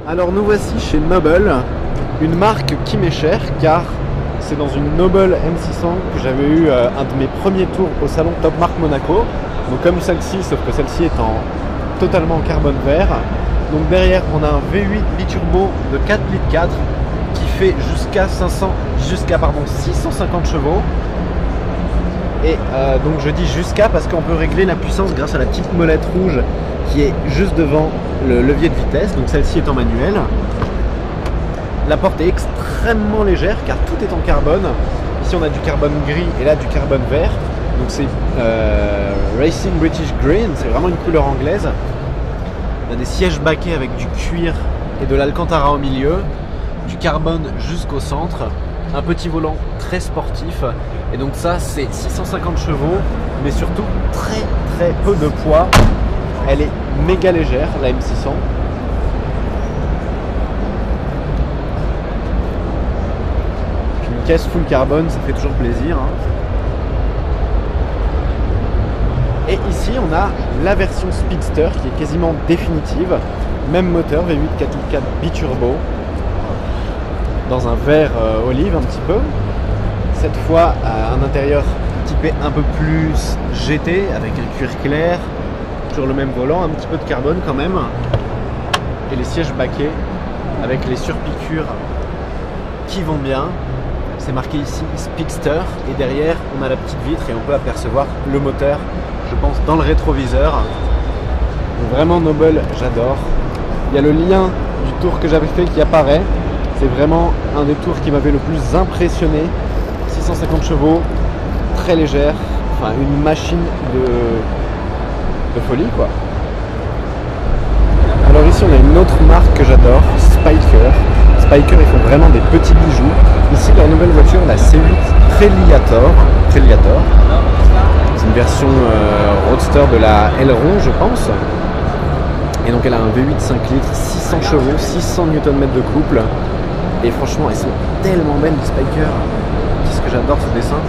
Alors nous voici chez Noble, une marque qui m'est chère car c'est dans une Noble M600 que j'avais eu un de mes premiers tours au salon Top Mark Monaco. Donc comme celle-ci, sauf que celle-ci est totalement en carbone vert. Donc derrière on a un V8 biturbo de 4,4 litres qui fait jusqu'à 650 chevaux. Et donc je dis jusqu'à parce qu'on peut régler la puissance grâce à la petite molette rouge qui est juste devant le levier de vitesse. Donc celle-ci est en manuel. La porte est extrêmement légère car tout est en carbone. Ici on a du carbone gris et là du carbone vert. Donc c'est Racing British Green, c'est vraiment une couleur anglaise. On a des sièges baquets avec du cuir et de l'alcantara au milieu, du carbone jusqu'au centre, un petit volant très sportif. Et donc ça c'est 650 chevaux, mais surtout très peu de poids. Elle est méga légère, la M600. Une caisse full carbone, ça fait toujours plaisir, hein. Et ici on a la version Speedster qui est quasiment définitive. Même moteur, V8 4.4 biturbo. Dans un vert olive un petit peu. Cette fois un intérieur typé un peu plus GT avec un cuir clair. Toujours le même volant, un petit peu de carbone quand même. Et les sièges baquets avec les surpiqûres qui vont bien. C'est marqué ici Speedster et derrière on a la petite vitre et on peut apercevoir le moteur, je pense, dans le rétroviseur. Donc vraiment Noble, j'adore. Il y a le lien du tour que j'avais fait qui apparaît. C'est vraiment un des tours qui m'avait le plus impressionné. 650 chevaux, très légère, enfin une machine de folie quoi. Alors ici on a une autre marque que j'adore, Spyker. Spyker, ils font vraiment des petits bijoux. Ici leur nouvelle voiture, la C8 Tréliator. C'est une version roadster de la Elron je pense. Et donc elle a un V8 5 litres, 600 chevaux, 600 Nm de couple. Et franchement elles sont tellement belles les Spyker. Qu'est-ce que j'adore ce dessin.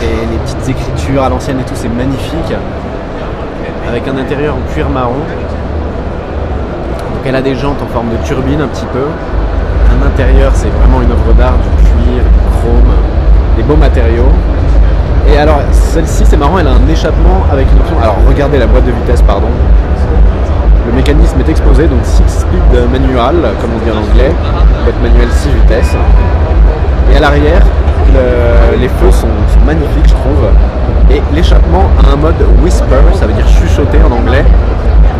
Les petites écritures à l'ancienne et tout, c'est magnifique. Avec un intérieur en cuir marron. Donc elle a des jantes en forme de turbine un petit peu. Un intérieur, c'est vraiment une œuvre d'art, du cuir, du chrome, des beaux matériaux. Et alors celle-ci, c'est marrant, elle a un échappement avec une option. Alors regardez la boîte de vitesse, pardon. Le mécanisme est exposé, donc 6 speed manual, comme on dit en anglais. Boîte manuelle 6 vitesses. Et à l'arrière, les feux sont magnifiques je trouve. Et l'échappement a un mode whisper, ça veut dire chuchoter en anglais.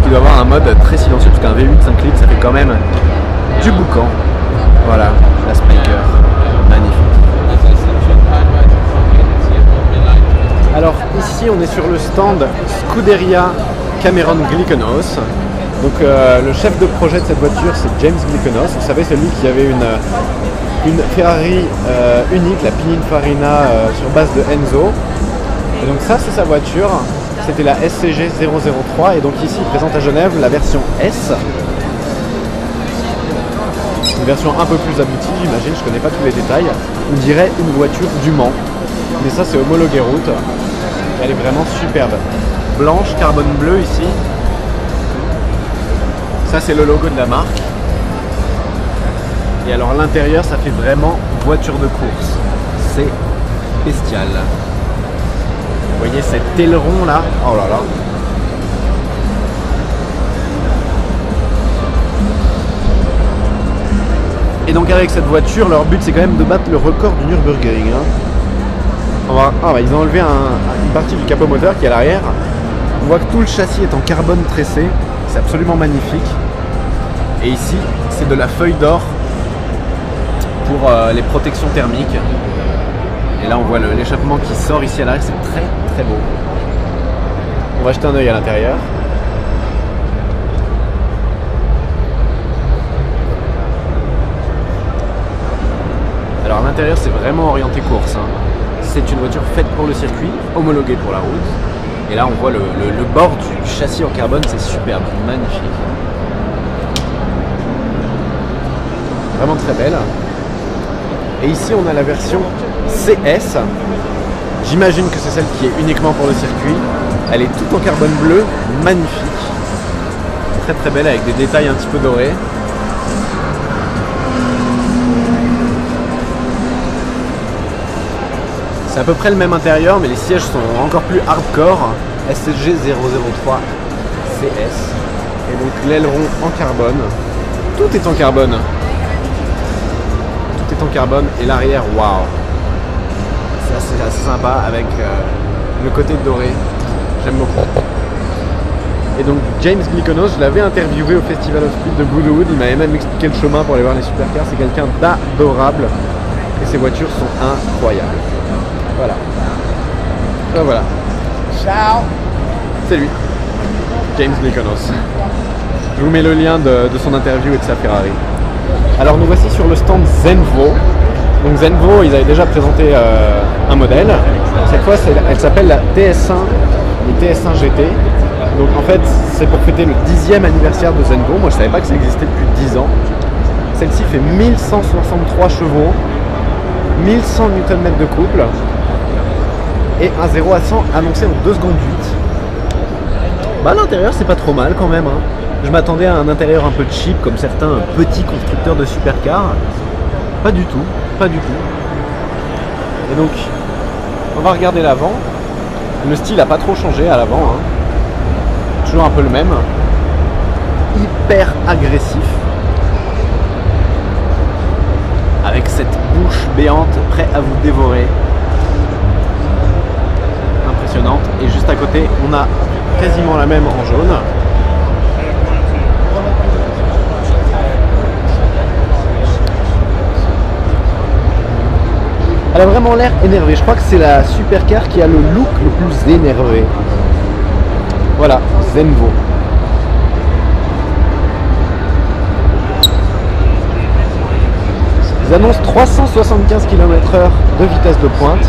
Qui doit avoir un mode très silencieux, parce qu'un V8 5 litres ça fait quand même du boucan. Voilà, la Spyker, magnifique. Alors ici on est sur le stand Scuderia Cameron Glickenhaus. Donc le chef de projet de cette voiture c'est James Glickenhaus. Vous savez, celui qui avait une Ferrari unique, la Pininfarina sur base de Enzo. Et donc ça c'est sa voiture. C'était la SCG 003 et donc ici il présente à Genève la version S. Une version un peu plus aboutie j'imagine, je connais pas tous les détails. On dirait une voiture du Mans. Mais ça c'est homologué route. Elle est vraiment superbe. Blanche, carbone bleu ici. Ça c'est le logo de la marque. Et alors l'intérieur ça fait vraiment voiture de course. C'est bestial. Vous voyez cet aileron là, oh là là. Et donc avec cette voiture, leur but c'est quand même de battre le record du Nürburgring. Hein. Ils ont enlevé une partie du capot moteur qui est à l'arrière. On voit que tout le châssis est en carbone tressé, c'est absolument magnifique. Et ici, c'est de la feuille d'or pour les protections thermiques. Et là on voit l'échappement qui sort ici à l'arrière, c'est très beau. On va jeter un œil à l'intérieur. Alors à l'intérieur c'est vraiment orienté course. Hein. C'est une voiture faite pour le circuit, homologuée pour la route. Et là on voit le bord du châssis en carbone, c'est superbe, magnifique. Vraiment très belle. Et ici on a la version CS. J'imagine que c'est celle qui est uniquement pour le circuit. Elle est toute en carbone bleu, magnifique. très très belle avec des détails un petit peu dorés. C'est à peu près le même intérieur, mais les sièges sont encore plus hardcore. SSG 003 CS. Et donc l'aileron en carbone. Tout est en carbone. Tout est en carbone et l'arrière, waouh. C'est assez sympa avec le côté doré. J'aime beaucoup. Et donc James Glickenhaus, je l'avais interviewé au Festival of Speed de Goodwood. Il m'avait même expliqué le chemin pour aller voir les supercars. C'est quelqu'un d'adorable. Et ses voitures sont incroyables. Voilà. Ben voilà. Ciao. C'est lui. James Glickenhaus. Je vous mets le lien de son interview et de sa Ferrari. Alors nous voici sur le stand Zenvo. Donc Zenvo, ils avaient déjà présenté un modèle. Cette fois, elle s'appelle la TS1 et TS1 GT. Donc en fait, c'est pour fêter le 10e anniversaire de Zenvo. Moi, je savais pas que ça existait depuis 10 ans. Celle-ci fait 1163 chevaux, 1100 Nm de couple et un 0 à 100 annoncé en 2 secondes 8. Bah, l'intérieur, c'est pas trop mal quand même. Hein. Je m'attendais à un intérieur un peu cheap comme certains petits constructeurs de supercars. Pas du tout, pas du tout. Et donc, on va regarder l'avant. Le style n'a pas trop changé à l'avant. Hein. Toujours un peu le même. Hyper agressif. Avec cette bouche béante prête à vous dévorer. Impressionnante. Et juste à côté, on a quasiment la même en jaune. Elle a vraiment l'air énervée. Je crois que c'est la supercar qui a le look le plus énervé. Voilà, Zenvo. Ils annoncent 375 km/h de vitesse de pointe.